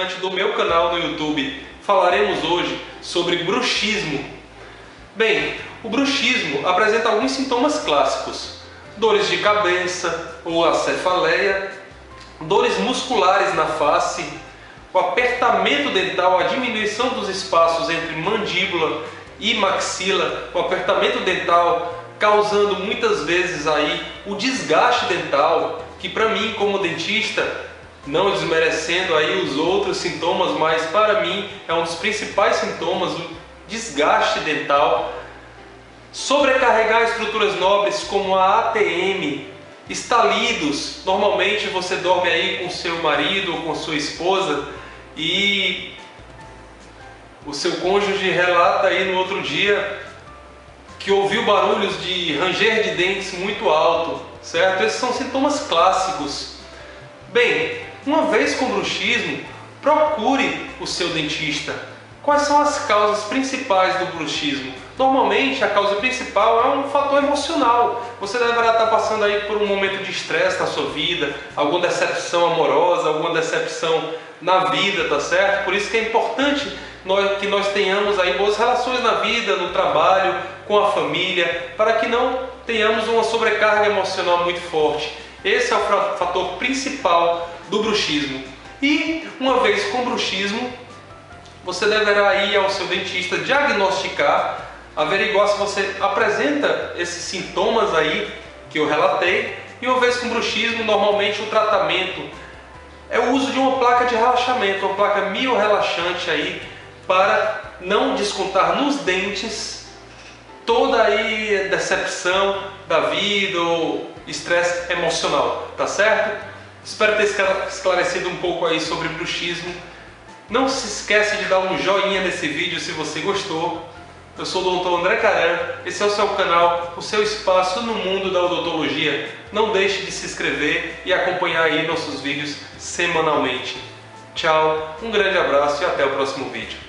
integrante do meu canal no YouTube. Falaremos hoje sobre bruxismo. Bem, o bruxismo apresenta alguns sintomas clássicos: dores de cabeça ou acefaleia, dores musculares na face, o apertamento dental, a diminuição dos espaços entre mandíbula e maxila, o apertamento dental causando muitas vezes aí o desgaste dental, que para mim como dentista, não desmerecendo aí os outros sintomas, mas para mim é um dos principais sintomas, o desgaste dental. Sobrecarregar estruturas nobres como a ATM, estalidos. Normalmente você dorme aí com seu marido ou com sua esposa e o seu cônjuge relata aí no outro dia que ouviu barulhos de ranger de dentes muito alto, certo? Esses são sintomas clássicos. Bem, uma vez com bruxismo, procure o seu dentista. Quais são as causas principais do bruxismo? Normalmente a causa principal é um fator emocional. Você deverá estar passando aí por um momento de estresse na sua vida, alguma decepção amorosa, alguma decepção na vida, tá certo? Por isso que é importante que nós tenhamos aí boas relações na vida, no trabalho, com a família, para que não tenhamos uma sobrecarga emocional muito forte. Esse é o fator principal do bruxismo. E uma vez com bruxismo, você deverá ir ao seu dentista diagnosticar, averiguar se você apresenta esses sintomas aí que eu relatei. E uma vez com bruxismo, normalmente o tratamento é o uso de uma placa de relaxamento, uma placa miorrelaxante aí, para não descontar nos dentes toda aí decepção da vida ou estresse emocional, tá certo? Espero ter esclarecido um pouco aí sobre bruxismo. Não se esquece de dar um joinha nesse vídeo se você gostou. Eu sou o Dr. André Caran, esse é o seu canal, o seu espaço no mundo da odontologia. Não deixe de se inscrever e acompanhar aí nossos vídeos semanalmente. Tchau, um grande abraço e até o próximo vídeo.